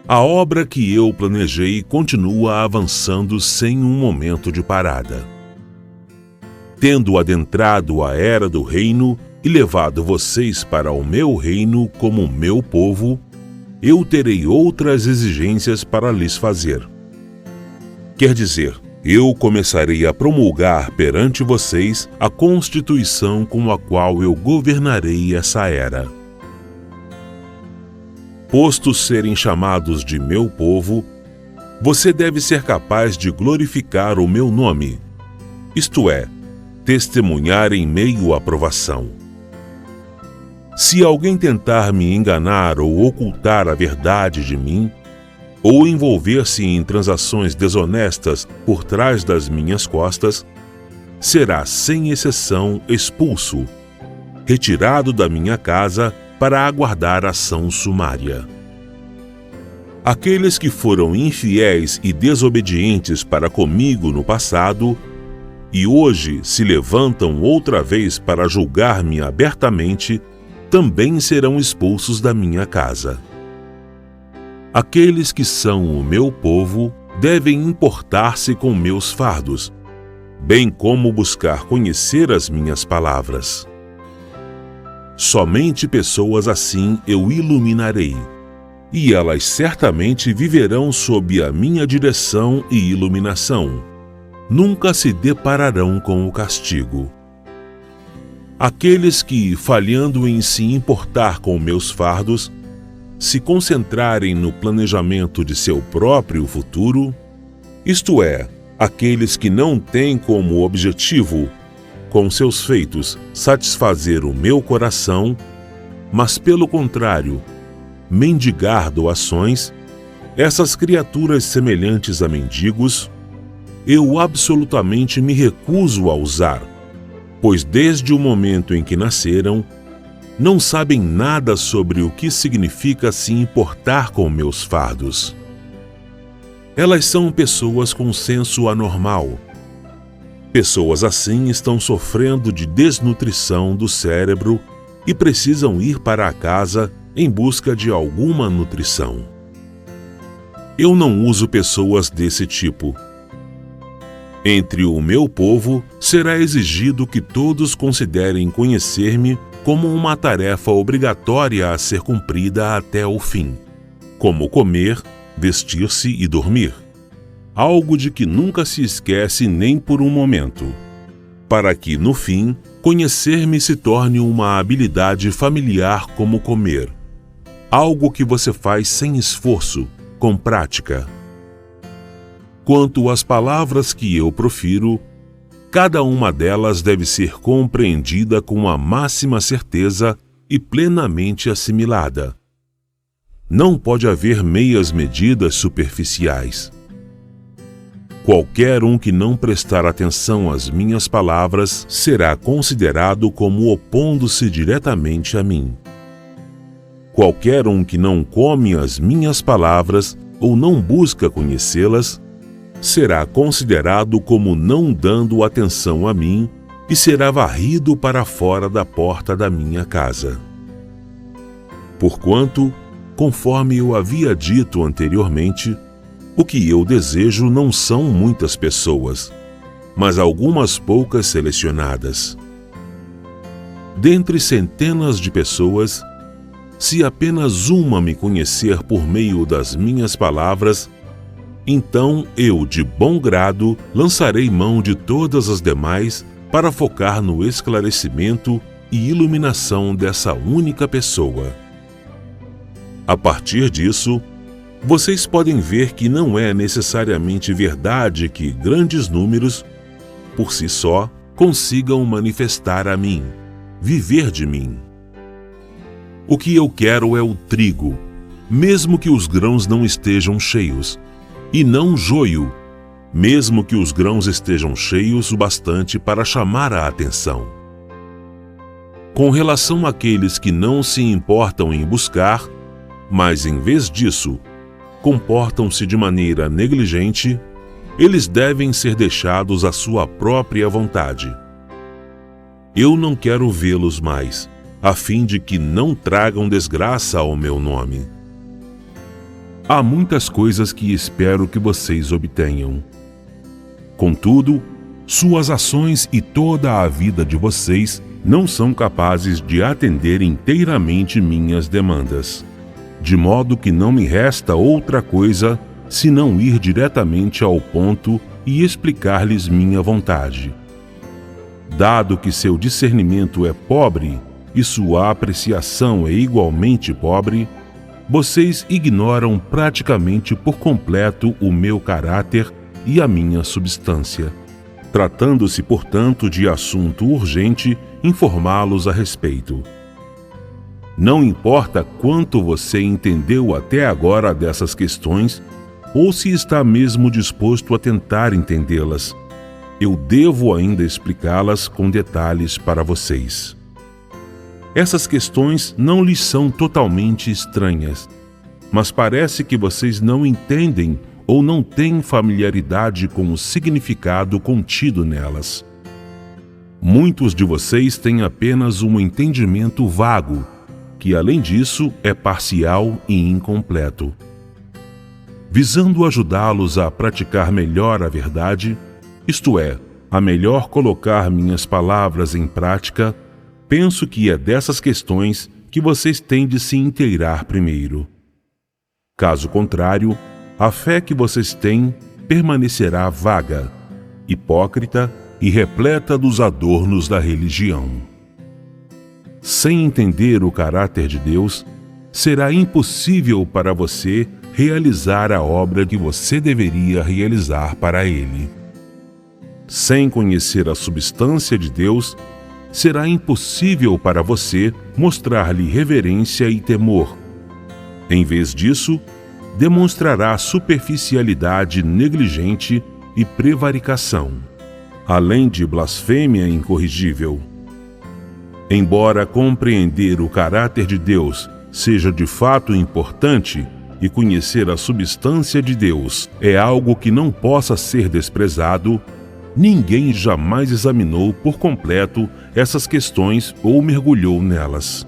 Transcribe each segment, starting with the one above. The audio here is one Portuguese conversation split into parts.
A obra que eu planejei continua avançando sem um momento de parada. Tendo adentrado a era do reino e levado vocês para o meu reino como meu povo, eu terei outras exigências para lhes fazer. Quer dizer, eu começarei a promulgar perante vocês a Constituição com a qual eu governarei essa era. Posto serem chamados de meu povo, você deve ser capaz de glorificar o meu nome, isto é, testemunhar em meio à provação. Se alguém tentar me enganar ou ocultar a verdade de mim, ou envolver-se em transações desonestas por trás das minhas costas, será sem exceção expulso, retirado da minha casa para aguardar ação sumária. Aqueles que foram infiéis e desobedientes para comigo no passado e hoje se levantam outra vez para julgar-me abertamente, também serão expulsos da minha casa. Aqueles que são o meu povo devem importar-se com meus fardos, bem como buscar conhecer as minhas palavras. Somente pessoas assim eu iluminarei, e elas certamente viverão sob a minha direção e iluminação. Nunca se depararão com o castigo. Aqueles que, falhando em se importar com meus fardos, se concentrarem no planejamento de seu próprio futuro, isto é, aqueles que não têm como objetivo, com seus feitos, satisfazer o meu coração, mas pelo contrário, mendigar doações, essas criaturas semelhantes a mendigos, eu absolutamente me recuso a usar, pois desde o momento em que nasceram, não sabem nada sobre o que significa se importar com meus fardos. Elas são pessoas com senso anormal. Pessoas assim estão sofrendo de desnutrição do cérebro e precisam ir para a casa em busca de alguma nutrição. Eu não uso pessoas desse tipo. Entre o meu povo será exigido que todos considerem conhecer-me como uma tarefa obrigatória a ser cumprida até o fim, como comer, vestir-se e dormir. Algo de que nunca se esquece nem por um momento, para que, no fim, conhecer-me se torne uma habilidade familiar como comer, algo que você faz sem esforço, com prática. Quanto às palavras que eu profiro, cada uma delas deve ser compreendida com a máxima certeza e plenamente assimilada. Não pode haver meias medidas superficiais. Qualquer um que não prestar atenção às minhas palavras será considerado como opondo-se diretamente a mim. Qualquer um que não come as minhas palavras ou não busca conhecê-las, será considerado como não dando atenção a mim e será varrido para fora da porta da minha casa. Porquanto, conforme eu havia dito anteriormente, o que eu desejo não são muitas pessoas, mas algumas poucas selecionadas. Dentre centenas de pessoas, se apenas uma me conhecer por meio das minhas palavras, então eu, de bom grado, lançarei mão de todas as demais para focar no esclarecimento e iluminação dessa única pessoa. A partir disso, vocês podem ver que não é necessariamente verdade que grandes números, por si só, consigam manifestar a mim, viver de mim. O que eu quero é o trigo, mesmo que os grãos não estejam cheios, e não joio, mesmo que os grãos estejam cheios o bastante para chamar a atenção. Com relação àqueles que não se importam em buscar, mas em vez disso, comportam-se de maneira negligente, eles devem ser deixados à sua própria vontade. Eu não quero vê-los mais, a fim de que não tragam desgraça ao meu nome. há muitas coisas que espero que vocês obtenham. Contudo, suas ações e toda a vida de vocês não são capazes de atender inteiramente minhas demandas, de modo que não me resta outra coisa senão ir diretamente ao ponto e explicar-lhes minha vontade. Dado que seu discernimento é pobre e sua apreciação é igualmente pobre, vocês ignoram praticamente por completo o meu caráter e a minha substância. Tratando-se, portanto, de assunto urgente, informá-los a respeito. Não importa quanto você entendeu até agora dessas questões, ou se está mesmo disposto a tentar entendê-las, eu devo ainda explicá-las com detalhes para vocês. Essas questões não lhes são totalmente estranhas, mas parece que vocês não entendem ou não têm familiaridade com o significado contido nelas. Muitos de vocês têm apenas um entendimento vago, que além disso é parcial e incompleto. Visando ajudá-los a praticar melhor a verdade, isto é, a melhor colocar minhas palavras em prática, penso que é dessas questões que vocês têm de se inteirar primeiro. Caso contrário, a fé que vocês têm permanecerá vaga, hipócrita e repleta dos adornos da religião. Sem entender o caráter de Deus, será impossível para você realizar a obra que você deveria realizar para Ele. Sem conhecer a substância de Deus, será impossível para você mostrar-lhe reverência e temor. Em vez disso, demonstrará superficialidade negligente e prevaricação, além de blasfêmia incorrigível. Embora compreender o caráter de Deus seja de fato importante e conhecer a substância de Deus é algo que não possa ser desprezado, ninguém jamais examinou por completo essas questões ou mergulhou nelas.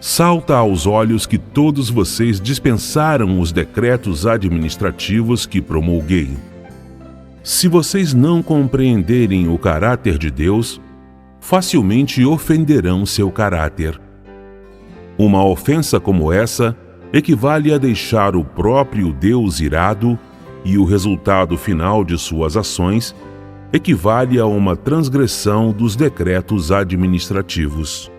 Salta aos olhos que todos vocês dispensaram os decretos administrativos que promulguei. Se vocês não compreenderem o caráter de Deus, facilmente ofenderão seu caráter. Uma ofensa como essa equivale a deixar o próprio Deus irado, e o resultado final de suas ações equivale a uma transgressão dos decretos administrativos.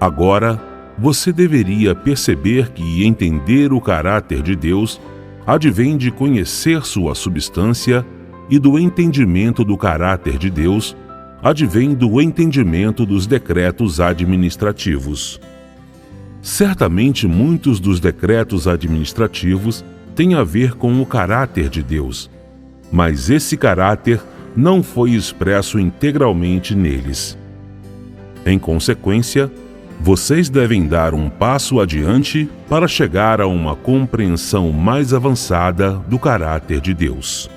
Agora, você deveria perceber que entender o caráter de Deus advém de conhecer sua substância, e do entendimento do caráter de Deus advém do entendimento dos decretos administrativos. Certamente muitos dos decretos administrativos têm a ver com o caráter de Deus, mas esse caráter não foi expresso integralmente neles. Em consequência, vocês devem dar um passo adiante para chegar a uma compreensão mais avançada do caráter de Deus.